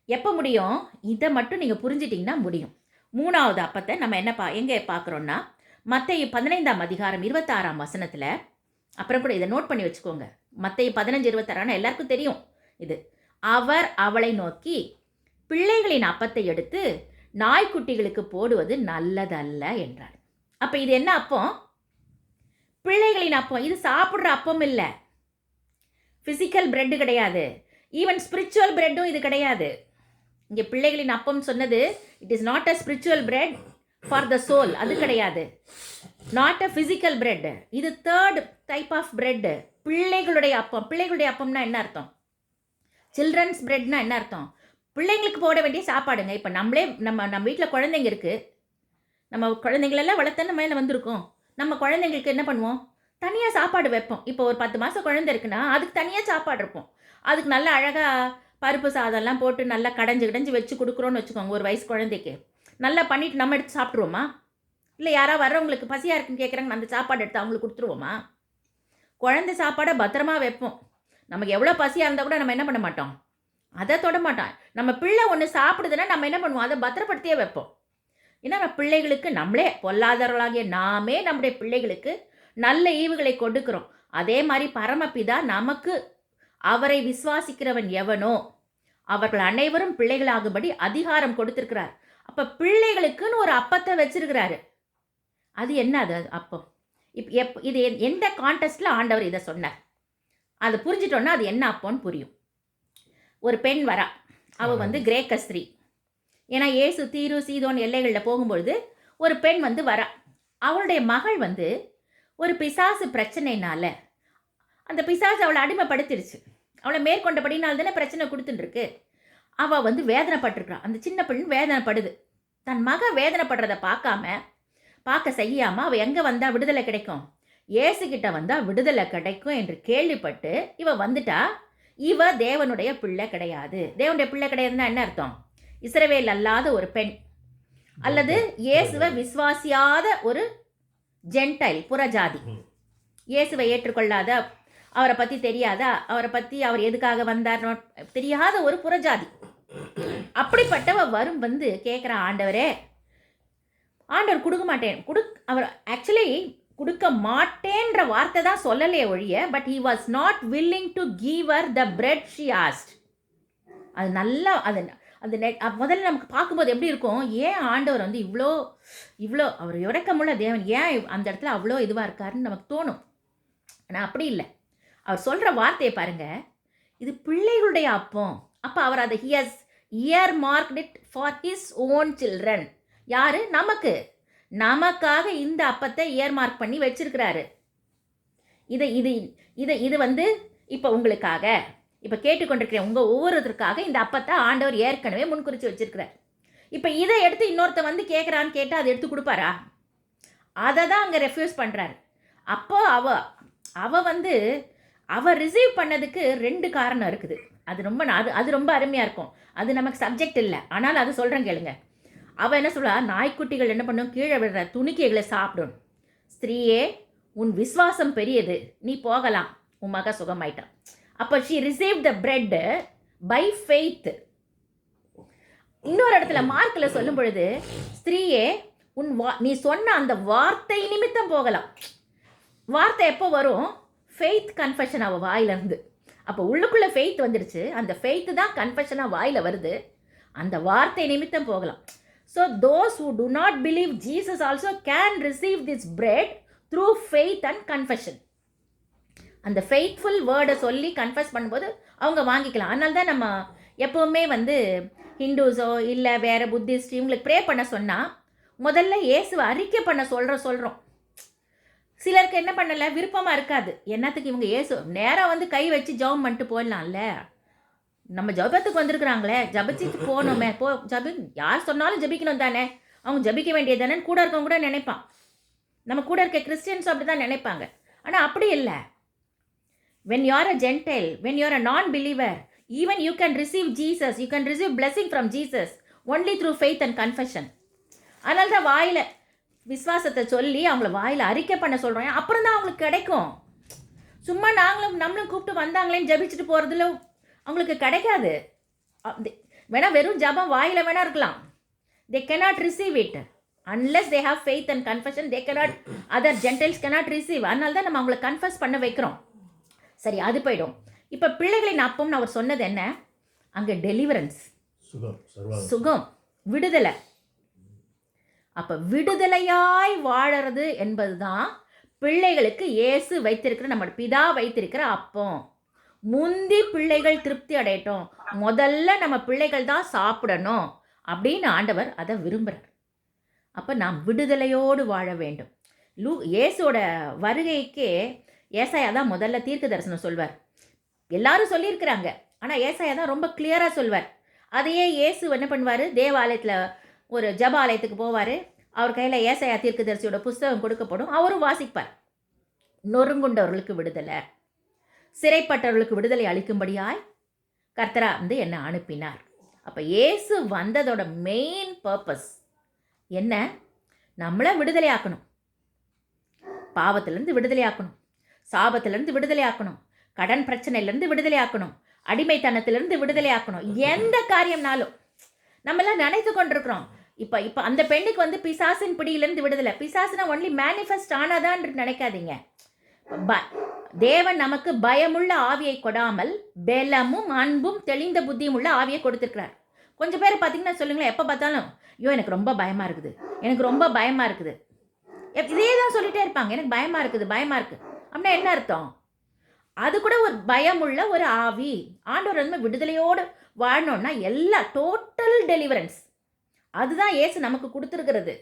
எப்போ முடியும்? இதை மட்டும் நீங்கள் புரிஞ்சிட்டிங்கன்னா முடியும். மூணாவது அப்பத்தை நம்ம எங்கே பார்க்குறோன்னா, மத்தேயு 15ஆம் அதிகாரம் 26ஆம் வசனத்தில் அப்புறம் கூட இதை நோட் பண்ணி வச்சுக்கோங்க. மத்தேயு 15:26 எல்லாருக்கும் தெரியும் இது. அவர் அவளை நோக்கி, பிள்ளைகளின் அப்பத்தை எடுத்து நாய்க்குட்டிகளுக்கு போடுவது நல்லதல்ல என்றார். அப்போ இது என்ன அப்பம்? பிள்ளைகளின் அப்பம். இது சாப்பிட்ற அப்பம் இல்லை, ஃபிசிக்கல் பிரெட்டு கிடையாது, ஈவன் ஸ்பிரிச்சுவல் பிரெட்டும் இது கிடையாது. இங்கே பிள்ளைகளின் அப்பம் சொன்னது it is not a spiritual bread for the soul, அது கிடையாது. Not a physical bread. இது தேர்ட் டைப் ஆஃப் பிரெட், பிள்ளைகளுடைய அப்பம். பிள்ளைகளுடைய அப்பம்னா என்ன அர்த்தம்? சில்ட்ரன்ஸ் பிரெட்னா என்ன அர்த்தம்? பிள்ளைங்களுக்கு போட வேண்டிய சாப்பாடுங்க. இப்போ நம்ம வீட்டில் குழந்தைங்க இருக்குது, நம்ம குழந்தைங்களெல்லாம் வளர்த்தன மேலே வந்திருக்கோம். நம்ம குழந்தைங்களுக்கு என்ன பண்ணுவோம்? தனியாக சாப்பாடு வைப்போம். இப்போ ஒரு 10 மாதம் குழந்தை இருக்குன்னா அதுக்கு தனியாக சாப்பாடு இருப்போம். அதுக்கு நல்லா அழகாக பருப்பு சாதம்லாம் போட்டு நல்லா கடைஞ்சி வச்சு கொடுக்குறோன்னு வச்சுக்கோங்க. ஒரு வயசு குழந்தைக்கு நல்லா பண்ணிவிட்டு நம்ம எடுத்து சாப்பிட்ருவோமா? இல்லை யாராவது வர்றவங்களுக்கு பசியாக இருக்குன்னு கேட்குறாங்க, அந்த சாப்பாடு எடுத்து அவங்களுக்கு கொடுத்துருவோமா? குழந்தை சாப்பாடை பத்திரமா வைப்போம். நமக்கு எவ்வளோ பசியாக இருந்தால் கூட நம்ம என்ன பண்ண மாட்டோம், அதை தொட மாட்டோம். நம்ம பிள்ளை ஒன்று சாப்பிடுதுன்னா நம்ம என்ன பண்ணுவோம், அதை பத்திரப்படுத்தியே வைப்போம். ஏன்னா நம்ம பிள்ளைகளுக்கு நம்மளே பொல்லாதவர்களாகிய நாமே நம்முடைய பிள்ளைகளுக்கு நல்ல ஈவுகளை கொடுக்கிறோம். அதே மாதிரி பரமபிதா நமக்கு அவரை விசுவாசிக்கிறவன் எவனோ அவர்கள் அனைவரும் பிள்ளைகளாகும்படி அதிகாரம் கொடுத்திருக்கிறார். அப்போ பிள்ளைகளுக்குன்னு ஒரு அப்பத்தை வச்சிருக்கிறாரு. அது என்ன அது அப்பம்? இது எந்த கான்டெஸ்ட்டில் ஆண்டவர் இதை சொன்னார், அதை புரிஞ்சிட்டோன்னா அது என்ன அப்போன்னு புரியும். ஒரு பெண் வரா, அவள் கிரேக்க ஸ்திரீ. ஏன்னா இயேசு தீரு சீதோன் எல்லைகளில் போகும்பொழுது ஒரு பெண் வரா. அவளுடைய மகள் ஒரு பிசாசு பிரச்சனைனால அந்த பிசாசு அவளை அடிமைப்படுத்திடுச்சு. அவளை மேற்கொண்டபடினால தானே பிரச்சனை கொடுத்துட்டுருக்கு. அவள் வேதனைப்பட்டிருக்கிறான். அந்த சின்ன பெண் வேதனைப்படுது. தன் மக வேதனைப்படுறதை பார்க்க செய்யாமல் அவள் எங்கே வந்தால் விடுதலை கிடைக்கும், இயேசுகிட்ட வந்தால் விடுதலை கிடைக்கும் என்று கேள்விப்பட்டு இவ வந்துட்டா. இவ தேவனுடைய பிள்ளை கிடையாது. தேவனுடைய பிள்ளை கிடையாதுன்னா என்ன அர்த்தம்? இஸ்ரவேல் அல்லாத ஒரு பெண், அல்லது இயேசுவை விசுவாசியாத ஒரு ஜென்டைல், புறஜாதி, இயேசுவை ஏற்றுக்கொள்ளாத, அவரை பற்றி தெரியாத, அவரை பற்றி அவர் எதுக்காக வந்தார் தெரியாத ஒரு புறஜாதி. அப்படிப்பட்டவ வரும் கேட்குற, ஆண்டவரே, ஆண்டவர் கொடுக்க மாட்டேன் அவர் ஆக்சுவலி கொடுக்க மாட்டேன்ற வார்த்தை தான் சொல்லலையே ஒழிய, but he was not willing to give her the bread she asked. அது நல்லா அது முதல்ல நமக்கு பார்க்கும்போது எப்படி இருக்கும், ஏன் ஆண்டவர் இவ்வளோ அவர் இறக்கமுள்ள தேவன், ஏன் அந்த இடத்துல அவ்வளோ இதுவாக இருக்காருன்னு நமக்கு தோணும். ஆனால் அப்படி இல்லை. அவர் சொல்கிற வார்த்தையை பாருங்கள், இது பிள்ளைகளுடைய அப்பம். அப்போ அவர் அதை he has year marked it for his own children. யார்? நமக்காக இந்த அப்பத்தை இயர் மார்க் பண்ணி வச்சிருக்கிறாரு. இது இப்போ உங்களுக்காக, இப்போ கேட்டுக்கொண்டிருக்கிறேன் உங்கள் ஒவ்வொருத்தருக்காக இந்த அப்பத்தை ஆண்டவர் ஏற்கனவே முன்குறித்து வச்சிருக்கிறார். இப்போ இதை எடுத்து இன்னொருத்த கேட்குறான்னு கேட்டால் அதை எடுத்து கொடுப்பாரா? அதை தான் அங்கே ரெஃப்யூஸ் பண்ணுறாரு. அப்போ அவ ரிசீவ் பண்ணதுக்கு 2 காரணம் இருக்குது. அது ரொம்ப அருமையாக இருக்கும். அது நமக்கு சப்ஜெக்ட் இல்லை, ஆனால் அது சொல்கிறேன் கேளுங்க. அவள் என்ன சொல்கிறா, நாய்க்குட்டிகள் என்ன பண்ணும், கீழே விடுற துணிக்கைகளை சாப்பிடும். ஸ்திரீயே, உன் விசுவாசம் பெரியது, நீ போகலாம், உன் மக சுகமாயிட்டான். அப்போ she receive the bread by faith. இன்னொரு இடத்துல மார்க்கில் சொல்லும் பொழுது, ஸ்திரீயே, நீ சொன்ன அந்த வார்த்தை நிமித்தம் போகலாம். வார்த்தை எப்போ வரும்? ஃபெய்த் கன்ஃபெஷன் அவள் வாயிலிருந்து. அப்போ உள்ளுக்குள்ளே ஃபெய்த் வந்துடுச்சு. அந்த ஃபெய்த்து தான் கன்ஃபெஷனாக வாயில் வருது. அந்த வார்த்தை நிமித்தம் போகலாம். So those who do not believe Jesus also can receive this bread through faith and confession. அந்த ஃபெய்த்ஃபுல் வேர்டை சொல்லி கன்ஃபஸ் பண்ணும்போது அவங்க வாங்கிக்கலாம். அதனால தான் நம்ம எப்போவுமே ஹிந்துஸோ இல்லை வேறு புத்திஸ்ட் இவங்களுக்கு ப்ரே பண்ண சொன்னால் முதல்ல இயேசுவை அறிக்கை பண்ண சொல்கிறோம். சிலருக்கு என்ன பண்ணலை, விருப்பமாக இருக்காது. என்னத்துக்கு இவங்க இயேசு நேராக கை வச்சு ஜெபம் பண்ணிட்டு போயிடலாம்ல, நம்ம ஜபத்துக்கு வந்திருக்கிறாங்களே, ஜபிச்சுட்டு போகணுமே, யார் சொன்னாலும் ஜபிக்கணும் தானே, அவங்க ஜபிக்க வேண்டியது தானே கூட இருக்கவங்க கூட நினைப்பான். நம்ம கூட இருக்க கிறிஸ்டியன்ஸும் அப்படி தான் நினைப்பாங்க. ஆனால் அப்படி இல்லை. when you are a gentile, when you are a non-believer, even you can receive Jesus, you can receive blessing from Jesus only through faith and confession. அதனால தான் வாயில் விசுவாசத்தை சொல்லி அவங்கள வாயில் அறிக்கை பண்ண சொல்கிறோம். அப்புறம் தான் அவங்களுக்கு கிடைக்கும். சும்மா நம்மளும் கூப்பிட்டு வந்தாங்களேன்னு ஜபிச்சுட்டு போகிறதுல அவங்களுக்கு கிடைக்காது. வேணா வெறும் ஜபம் வாயில் வேணா இருக்கலாம், they cannot receive it. Unless they have faith and confession they cannot other Gentiles cannot receive. அதனால தான் நம்ம அவங்களை கன்ஃபஸ் பண்ண வைக்கிறோம். சரி, அது போயிடும். இப்போ பிள்ளைகளின் அப்பம்னு அவர் சொன்னது என்ன? அங்கே டெலிவரன்ஸ், சுகம், விடுதலை. அப்போ விடுதலையாய் வாழறது என்பது தான் பிள்ளைகளுக்கு இயேசு வைத்திருக்கிற, நம்ம பிதா வைத்திருக்கிற அப்பம். முந்தி பிள்ளைகள் திருப்தி அடையட்டும், முதல்ல நம்ம பிள்ளைகள் தான் சாப்பிடணும் அப்படின்னு ஆண்டவர் அதை விரும்புகிறார். அப்போ நாம் விடுதலையோடு வாழ வேண்டும். இயேசுவோட வருகைக்கே ஏசாயா தான் முதல்ல தீர்க்க தரிசனம் சொல்வார். எல்லாரும் சொல்லியிருக்கிறாங்க, ஆனால் ஏசாயா தான் ரொம்ப கிளியராக சொல்வார். அதையே இயேசு என்ன பண்ணுவார்? தேவாலயத்தில் ஒரு ஜப ஆலயத்துக்கு போவார். அவர் கையில் ஏசாயா தீர்க்கதரிசியோட புஸ்தகம் கொடுக்கப்படும். அவரும் வாசிப்பார். நொறுங்குண்டவர்களுக்கு விடுதலை, சிறைப்பட்டவர்களுக்கு விடுதலை அளிக்கும்படியாய் கர்த்தரா வந்து என்னை அனுப்பினார். அப்போ இயேசு வந்ததோட மெயின் பர்பஸ் என்ன? நம்மளை விடுதலை ஆக்கணும், பாவத்திலேருந்து விடுதலை ஆக்கணும், சாபத்திலேருந்து விடுதலை ஆக்கணும், கடன் பிரச்சனையிலேருந்து விடுதலை ஆக்கணும், அடிமைத்தனத்திலிருந்து விடுதலை ஆக்கணும். எந்த காரியம்னாலும் நம்மளாம் நினைத்து கொண்டிருக்கிறோம். இப்போ அந்த பெண்ணுக்கு வந்து பிசாசின் பிடியிலேருந்து விடுதலை. பிசாசுனா ஒன்லி மேனிஃபெஸ்ட் ஆனாதான் நினைக்காதீங்க. தேவன் நமக்கு பயமுள்ள ஆவியை கொடாமல் பெலமும் அன்பும் தெளிந்த புத்தியும் உள்ள ஆவியை கொடுத்துருக்கிறார். கொஞ்சம் பேர் பார்த்தீங்கன்னா சொல்லுங்களேன், எப்போ பார்த்தாலும் ஐயோ எனக்கு ரொம்ப பயமாக இருக்குது, எனக்கு ரொம்ப பயமாக இருக்குது, இதே தான் சொல்லிகிட்டே இருப்பாங்க. எனக்கு பயமாக இருக்குது, பயமாக இருக்குது அப்படின்னா என்ன அர்த்தம்? அது கூட ஒரு பயமுள்ள ஒரு ஆவி. ஆண்டவர் வந்து விடுதலையோடு வாழணும்னா எல்லா டோட்டல் டெலிவரன்ஸ் அதுதான் இயேசு நமக்கு கொடுத்துருக்கிறது.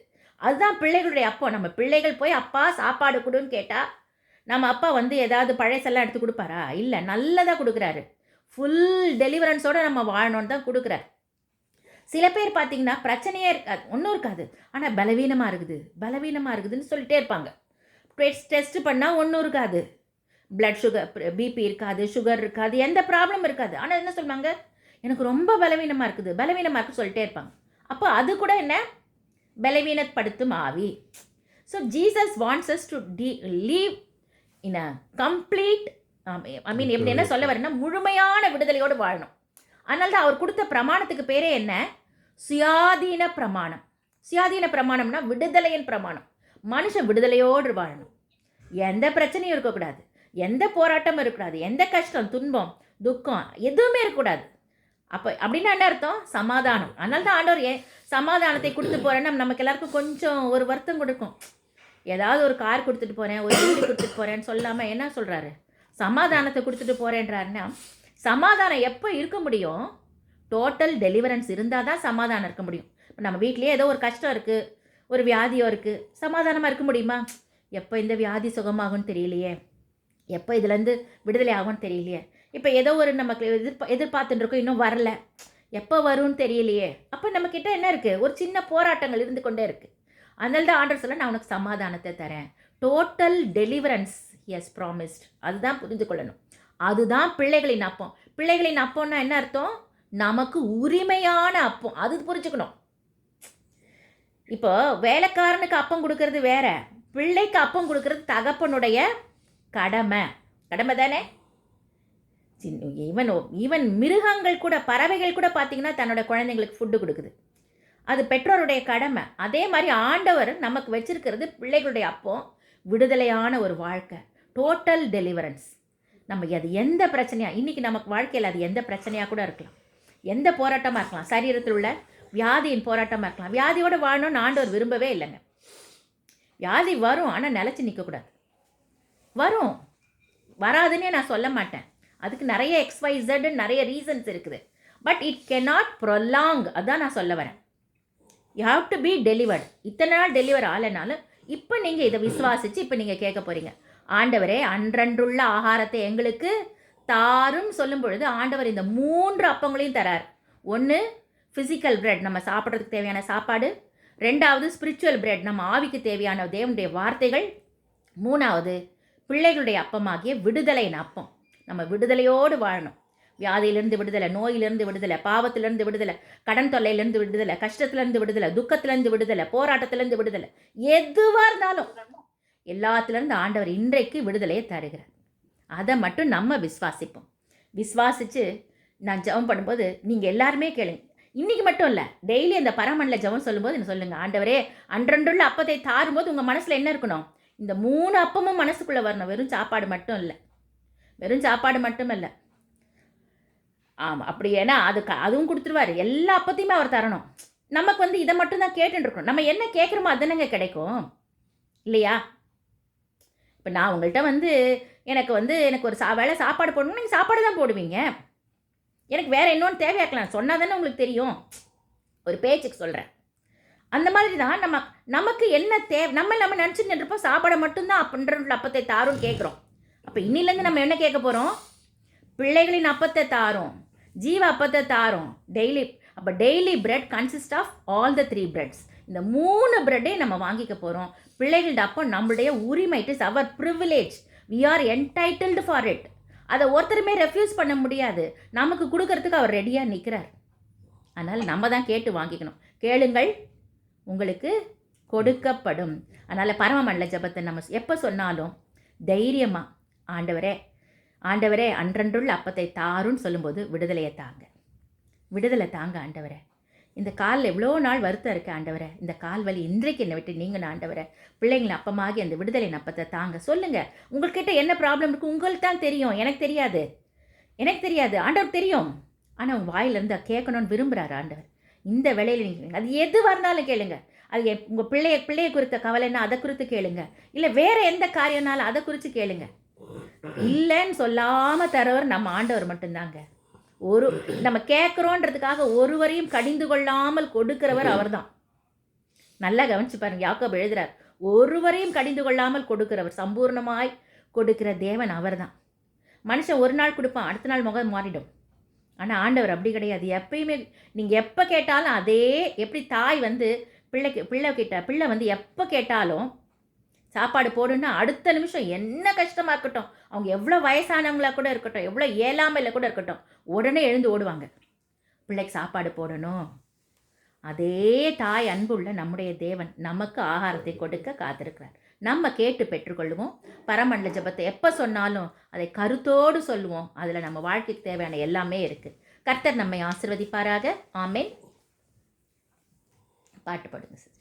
அதுதான் பிள்ளைகளுடைய அப்போ. நம்ம பிள்ளைகள் போய் அப்பா சாப்பாடு கொடுன்னு கேட்டால் நம்ம அப்பா வந்து ஏதாவது பழைசெல்லாம் எடுத்து கொடுப்பாரா? இல்லை, நல்லதாக கொடுக்குறாரு. ஃபுல் டெலிவரன்ஸோடு நம்ம வாழணும்னு தான் கொடுக்குறாரு. சில பேர் பார்த்தீங்கன்னா பிரச்சனையே இருக்காது, ஒன்றும் இருக்காது, ஆனால் பலவீனமாக இருக்குதுன்னு சொல்லிட்டே இருப்பாங்க. டெஸ்ட் பண்ணால் ஒன்றும் இருக்காது, பிளட் சுகர், பிபி இருக்காது, சுகர் இருக்காது, எந்த ப்ராப்ளம் இருக்காது. ஆனால் என்ன சொல்லுவாங்க? எனக்கு ரொம்ப பலவீனமாக இருக்குது சொல்லிட்டே இருப்பாங்க. அப்போ அது கூட என்ன? பலவீனப்படுத்தும் ஆவி. So Jesus wants us to leave in a complete, எப்படி என்ன சொல்ல வரேன்னா முழுமையான விடுதலையோடு வாழணும். அதனால தான் அவர் கொடுத்த பிரமாணத்துக்கு பேரே என்ன? சுயாதீன பிரமாணம். சுயாதீன பிரமாணம்னா விடுதலையின் பிரமாணம். மனுஷன் விடுதலையோடு வாழணும், எந்த பிரச்சனையும் இருக்கக்கூடாது, எந்த போராட்டமும் இருக்கக்கூடாது, எந்த கஷ்டம், துன்பம், துக்கம் எதுவுமே இருக்கக்கூடாது. அப்போ அப்படின்னா என்ன அர்த்தம்? சமாதானம். அதனால தான் ஆண்டவர் சமாதானத்தை கொடுத்து போகிறேன்னா நமக்கு எல்லாருக்கும் கொஞ்சம் ஒரு வருத்தம் கொடுக்கும். ஏதாவது ஒரு கார் கொடுத்துட்டு போகிறேன், ஒரு வீடு கொடுத்துட்டு போகிறேன்னு சொல்லாமல் என்ன சொல்கிறாரு? சமாதானத்தை கொடுத்துட்டு போகிறேன்றாருன்னா, சமாதானம் எப்போ இருக்க முடியும்? டோட்டல் டெலிவரன்ஸ் இருந்தால் தான் சமாதானம் இருக்க முடியும். இப்போ நம்ம வீட்லேயே ஏதோ ஒரு கஷ்டம் இருக்குது, ஒரு வியாதியோ இருக்குது, சமாதானமாக இருக்க முடியுமா? எப்போ இந்த வியாதி சுகமாகும்னு தெரியலையே, எப்போ இதுலேருந்து விடுதலை ஆகும்னு தெரியலையே, இப்போ ஏதோ ஒரு நமக்கு எதிர்பார்த்துட்டு இருக்கோம், இன்னும் வரல, எப்போ வரும்னு தெரியலையே. அப்போ நம்மக்கிட்ட என்ன இருக்குது? ஒரு சின்ன போராட்டங்கள் இருந்து கொண்டே இருக்குது. அதனால தான் ஆண்டவர் சொல்ல, நான் உனக்கு சமாதானத்தை தரேன். Total deliverance is promised. அதுதான் புரிந்து கொள்ளணும். அதுதான் பிள்ளைகளின் அப்பம். பிள்ளைகளின் அப்பம்னா என்ன அர்த்தம்? நமக்கு உரிமையான அப்பம். அது புரிஞ்சுக்கணும். இப்போ வேலைக்காரனுக்கு அப்பம் கொடுக்கறது வேற, பிள்ளைக்கு அப்பம் கொடுக்கறது தகப்பனுடைய கடமை தானே. ஈவன் மிருகங்கள் கூட, பறவைகள் கூட பார்த்தீங்கன்னா தன்னோட குழந்தைங்களுக்கு ஃபுட்டு கொடுக்குது. அது பெற்றோருடைய கடமை. அதே மாதிரி ஆண்டவர் நமக்கு வச்சிருக்கிறது பிள்ளைகளுடைய அப்பம், விடுதலையான ஒரு வாழ்க்கை, டோட்டல் டெலிவரன்ஸ். நம்ம அது எந்த பிரச்சனையாக, இன்றைக்கி நமக்கு வாழ்க்கையில் அது எந்த பிரச்சனையாக கூட இருக்கலாம், எந்த போராட்டமாக இருக்கலாம், சரீரத்தில் உள்ள வியாதியின் போராட்டமாக இருக்கலாம். வியாதியோடு வாழணும்னு ஆண்டவர் விரும்பவே இல்லைங்க. வியாதி வரும், ஆனால் நிலச்சி நிற்கக்கூடாது. வரும், வராதுன்னே நான் சொல்ல மாட்டேன். அதுக்கு நிறைய XYZ நிறைய ரீசன்ஸ் இருக்குது. But it cannot prolong. அதான் நான் சொல்ல வரேன். You have to be delivered. இத்தனை நாள் டெலிவர் ஆகலைனாலும் இப்போ நீங்கள் இதை விசுவாசித்து இப்போ நீங்கள் கேட்க போகிறீங்க, ஆண்டவரே அன்றன்றுள்ள ஆகாரத்தை எங்களுக்கு தாரும் சொல்லும் பொழுது ஆண்டவர் இந்த 3 அப்பங்களையும் தரார். ஒன்று ஃபிசிக்கல் பிரெட், நம்ம சாப்பிட்றதுக்கு தேவையான சாப்பாடு. 2வது ஸ்பிரிச்சுவல் பிரெட், நம்ம ஆவிக்கு தேவையான தேவனுடைய வார்த்தைகள். 3வது பிள்ளைகளுடைய அப்பமாகிய விடுதலையின் அப்பம். நம்ம விடுதலையோடு வாழணும். வியாதியிலேருந்து விடுதலை, நோயிலிருந்து விடுதலை, பாவத்திலேருந்து விடுதலை, கடன் தொல்லையிலேருந்து விடுதலை, கஷ்டத்துலேருந்து விடுதலை, துக்கத்திலேருந்து விடுதலை, போராட்டத்திலேருந்து விடுதலை, எதுவாக இருந்தாலும் எல்லாத்துலேருந்து ஆண்டவர் இன்றைக்கு விடுதலையை தருகிறார். அதை மட்டும் நம்ம விசுவாசிப்போம். விசுவாசித்து நான் ஜெபம் பண்ணும்போது நீங்கள் எல்லாருமே கேளுங்க, இன்றைக்கி மட்டும் இல்லை, டெய்லி அந்த பரமண்டல ஜெபம் சொல்லும்போது என்ன சொல்லுங்கள், ஆண்டவரே அன்றன்றுள்ள அப்பத்தை தாரும்போது உங்கள் மனசில் என்ன இருக்கணும், இந்த 3 அப்பமும் மனசுக்குள்ளே வரணும். வெறும் சாப்பாடு மட்டும் இல்லை, வெறும் சாப்பாடு மட்டும் இல்லை. ஆமாம், அப்படி ஏன்னா அதுவும் கொடுத்துருவார். எல்லா அப்பத்தையுமே அவர் தரணும். நமக்கு வந்து இதை மட்டும்தான் கேட்டுருக்கணும். நம்ம என்ன கேட்குறோமோ அதுதானங்க கிடைக்கும் இல்லையா? இப்போ நான் உங்கள்கிட்ட வந்து எனக்கு ஒரு வேளை சாப்பாடு போடணும்னா நீங்கள் சாப்பாடு தான் போடுவீங்க. எனக்கு வேறு இன்னொன்று தேவையாக்கலாம் சொன்னால் தானே உங்களுக்கு தெரியும். ஒரு பேச்சுக்கு சொல்கிறேன். அந்த மாதிரி தான் நமக்கு என்ன தேவை, நம்ம நினச்சிட்டு இருப்போம் சாப்பாடை மட்டும்தான் அப்படின்ற அப்பத்தை தாரும் கேட்குறோம். அப்போ இன்னிலேருந்து நம்ம என்ன கேட்க போகிறோம், பிள்ளைகளின் அப்பத்தை தாரும், ஜீவ அப்பத்தை தாரும் டெய்லி. அப்போ daily bread consist of all the 3 breads. இந்த 3 பிரெட்டே நம்ம வாங்கிக்க போகிறோம். பிள்ளைகளோட அப்போ நம்மளுடைய உரிமை, it is our privilege, we are entitled for it. அதை ஒருத்தருமே ரெஃப்யூஸ் பண்ண முடியாது. நமக்கு கொடுக்கறதுக்கு அவர் ரெடியாக நிற்கிறார். அதனால் நம்ம தான் கேட்டு வாங்கிக்கணும். கேளுங்கள் உங்களுக்கு கொடுக்கப்படும். அதனால் பரமமண்டல ஜெபத்தை நம்ம எப்போ சொன்னாலும் தைரியமாக ஆண்டவரே ஆண்டவரே அன்றன்றுள்ள அப்பத்தை தாருன்னு சொல்லும்போது விடுதலையை தாங்க, விடுதலை தாங்க ஆண்டவரே. இந்த காலில் எவ்வளோ நாள் வருத்தம் இருக்குது ஆண்டவரே, இந்த கால் வலி இன்றைக்கு என்னை விட்டு நீங்கள் ஆண்டவரே. பிள்ளைங்களை அப்பமாகி அந்த விடுதலை அப்பத்தை தாங்க. சொல்லுங்கள், உங்கள்கிட்ட என்ன ப்ராப்ளம் இருக்குது உங்களுக்கு தான் தெரியும், எனக்கு தெரியாது, ஆண்டவர் தெரியும். ஆனால் உங்கள் வாயிலிருந்து கேட்கணும்னு விரும்புகிறார் ஆண்டவர். இந்த வேலையில் நீங்கள் அது எதுவாக இருந்தாலும் கேளுங்க. அது உங்கள் பிள்ளையை குறித்த கவலைன்னா அதை குறித்து கேளுங்க, இல்லை வேறு எந்த காரியம்னாலும் அதை குறித்து கேளுங்க. இல்லைன்னு சொல்லாமல் தரவர் நம்ம ஆண்டவர் மட்டும்தாங்க. நம்ம கேட்குறோன்றதுக்காக ஒருவரையும் கடிந்து கொள்ளாமல் கொடுக்கிறவர் அவர் தான். நல்லா கவனிச்சு பாருங்க, யாக்கோபு எழுதுறார், ஒருவரையும் கடிந்து கொள்ளாமல் கொடுக்கிறவர், சம்பூர்ணமாய் கொடுக்கிற தேவன் அவர் தான். மனுஷன் ஒரு நாள் கொடுப்பான், அடுத்த நாள் முகம் மாறிடும். ஆனால் ஆண்டவர் அப்படி கிடையாது. எப்பயுமே நீங்கள் எப்போ கேட்டாலும் அதே, எப்படி தாய் வந்து பிள்ளை வந்து எப்போ கேட்டாலும் சாப்பாடு போடுன்னா அடுத்த நிமிஷம் என்ன கஷ்டமாக இருக்கட்டும், அவங்க எவ்வளோ வயசானவங்களா கூட இருக்கட்டும், எவ்வளோ ஏழாமையில் கூட இருக்கட்டும், உடனே எழுந்து ஓடுவாங்க பிள்ளைக்கு சாப்பாடு போடணும். அதே தாய் அன்புள்ள நம்முடைய தேவன் நமக்கு ஆகாரத்தை கொடுக்க காத்திருக்கிறார். நம்ம கேட்டு பெற்றுக்கொள்ளுவோம். பரமண்டல ஜெபத்தை எப்போ சொன்னாலும் அதை கருத்தோடு சொல்லுவோம். அதில் நம்ம வாழ்க்கைக்கு தேவையான எல்லாமே இருக்குது. கர்த்தர் நம்மை ஆசீர்வதிப்பாராக. ஆமென். பாட்டு பாடுங்க சார்.